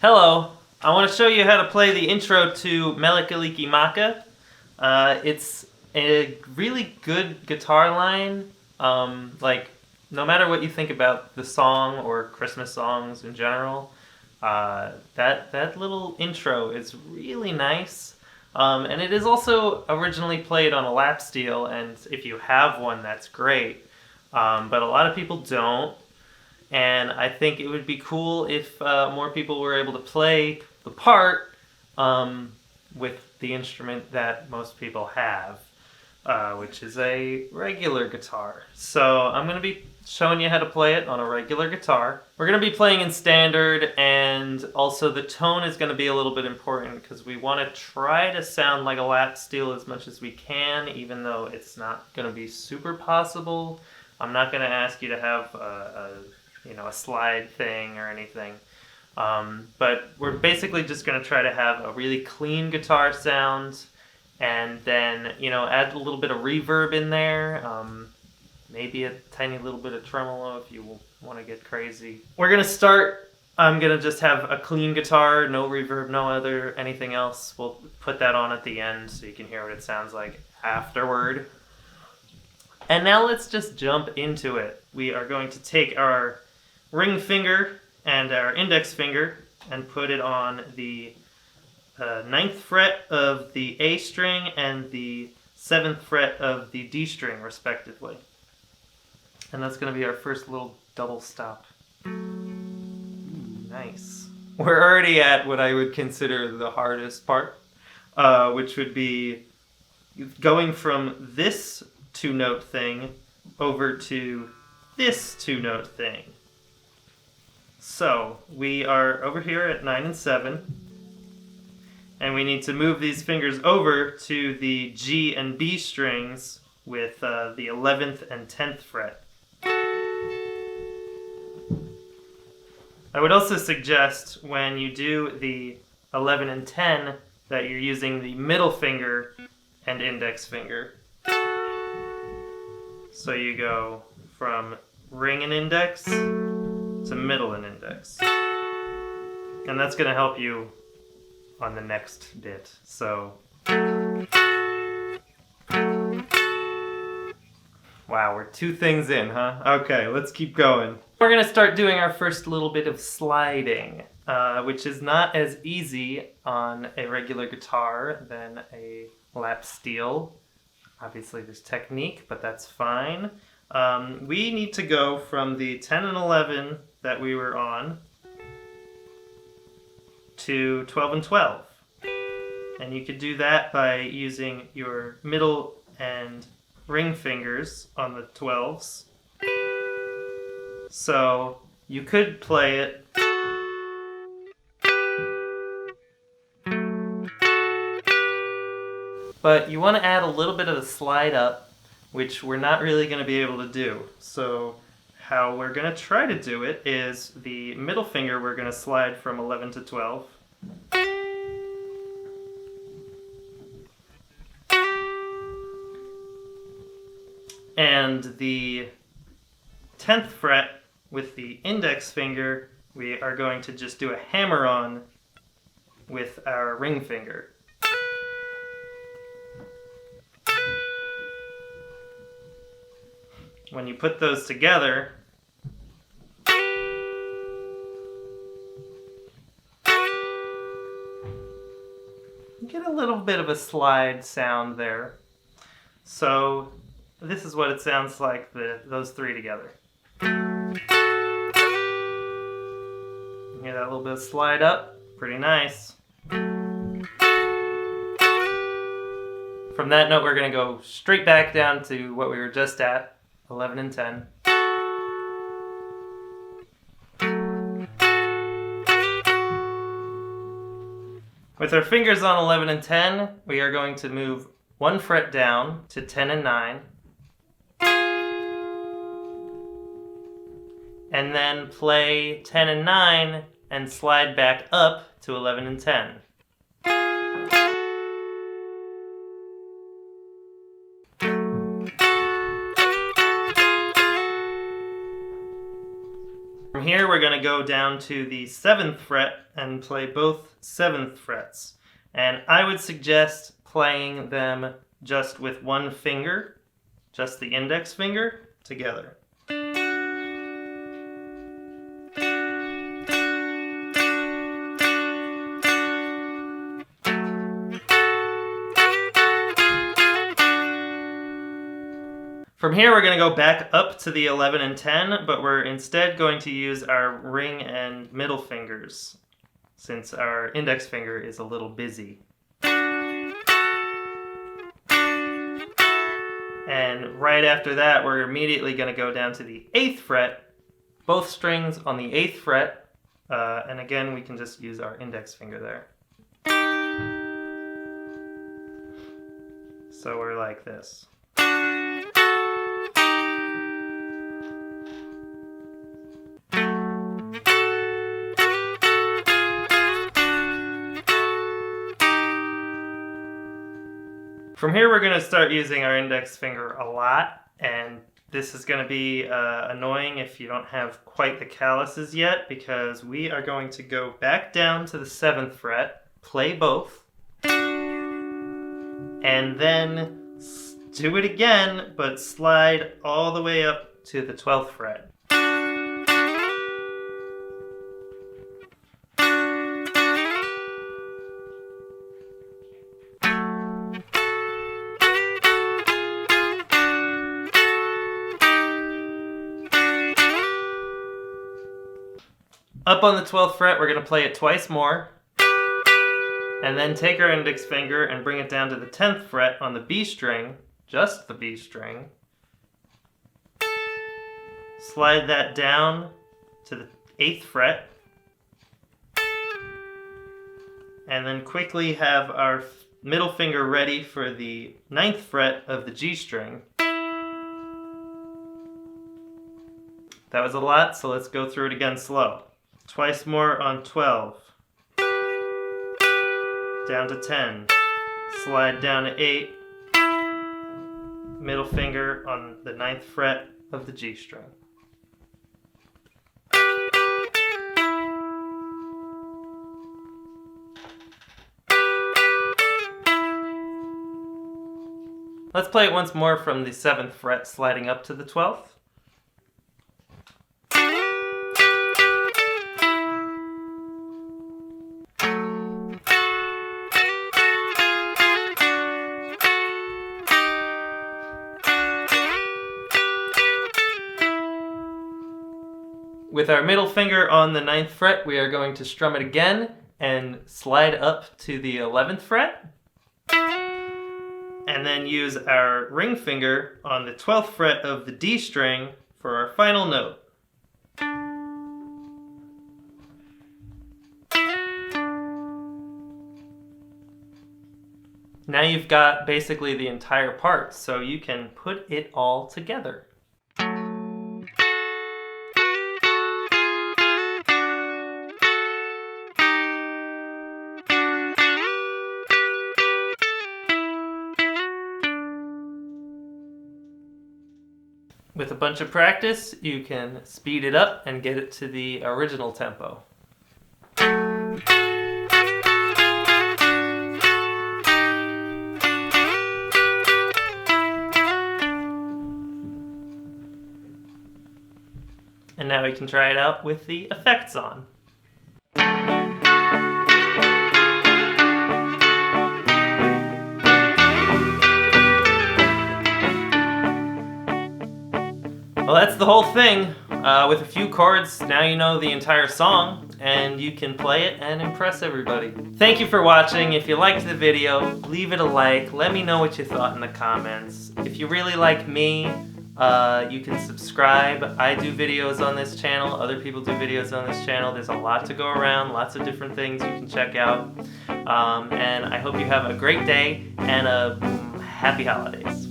Hello, I want to show you how to play the intro to Mele Kalikimaka. It's a really good guitar line. No matter what you think about the song or Christmas songs in general, that little intro is really nice. And it is also originally played on a lap steel, and if you have one, that's great. But a lot of people don't. And I think it would be cool if more people were able to play the part with the instrument that most people have, which is a regular guitar. So I'm going to be showing you how to play it on a regular guitar. We're going to be playing in standard, and also the tone is going to be a little bit important because we want to try to sound like a lap steel as much as we can, even though it's not going to be super possible. I'm not going to ask you to have a slide thing or anything. But we're basically just going to try to have a really clean guitar sound, and then, add a little bit of reverb in there. Maybe a tiny little bit of tremolo if you want to get crazy. We're going to start. I'm going to just have a clean guitar, no reverb, no anything else. We'll put that on at the end so you can hear what it sounds like afterward. And now let's just jump into it. We are going to take our ring finger and our index finger and put it on the 9th fret of the A string and the 7th fret of the D string, respectively. And that's going to be our first little double stop. Nice. We're already at what I would consider the hardest part, which would be going from this two-note thing over to this two-note thing. So we are over here at 9 and 7, and we need to move these fingers over to the G and B strings with the 11th and 10th fret. I would also suggest when you do the 11 and 10 that you're using the middle finger and index finger. So you go from ring and index to middle and index. And that's going to help you on the next bit. So, wow, we're 2 things in, huh? Okay, let's keep going. We're going to start doing our first little bit of sliding, which is not as easy on a regular guitar than a lap steel. Obviously there's technique, but that's fine. We need to go from the 10 and 11 that we were on to 12 and 12. And you could do that by using your middle and ring fingers on the 12s. So you could play it but you want to add a little bit of the slide up, which we're not really going to be able to do. So how we're going to try to do it is the middle finger we're going to slide from 11 to 12. And the 10th fret with the index finger, we are going to just do a hammer on with our ring finger. When you put those together, you get a little bit of a slide sound there. So this is what it sounds like, those 3 together. You hear that little bit of slide up? Pretty nice. From that note, we're going to go straight back down to what we were just at, 11 and 10. With our fingers on 11 and 10, we are going to move 1 fret down to 10 and 9. And then play 10 and 9 and slide back up to 11 and 10. From here we're going to go down to the 7th fret and play both 7th frets. And I would suggest playing them just with one finger, just the index finger, together. From here we're going to go back up to the 11 and 10, but we're instead going to use our ring and middle fingers, since our index finger is a little busy. And right after that, we're immediately going to go down to the 8th fret, both strings on the 8th fret, and again we can just use our index finger there. So we're like this. From here we're going to start using our index finger a lot, and this is going to be annoying if you don't have quite the calluses yet, because we are going to go back down to the 7th fret, play both, and then do it again, but slide all the way up to the 12th fret. Up on the 12th fret, we're going to play it twice more, and then take our index finger and bring it down to the 10th fret on the B string, just the B string. Slide that down to the 8th fret, and then quickly have our middle finger ready for the 9th fret of the G string. That was a lot, so let's go through it again slow. Twice more on 12, down to 10, slide down to 8, middle finger on the 9th fret of the G string. Let's play it once more from the 7th fret sliding up to the 12th. With our middle finger on the 9th fret, we are going to strum it again and slide up to the 11th fret. And then use our ring finger on the 12th fret of the D string for our final note. Now you've got basically the entire part, so you can put it all together. With a bunch of practice, you can speed it up and get it to the original tempo. And now we can try it out with the effects on. Well, that's the whole thing. With a few chords, now you know the entire song, and you can play it and impress everybody. Thank you for watching. If you liked the video, leave it a like. Let me know what you thought in the comments. If you really like me, you can subscribe. I do videos on this channel. Other people do videos on this channel. There's a lot to go around, lots of different things you can check out. And I hope you have a great day and a happy holidays.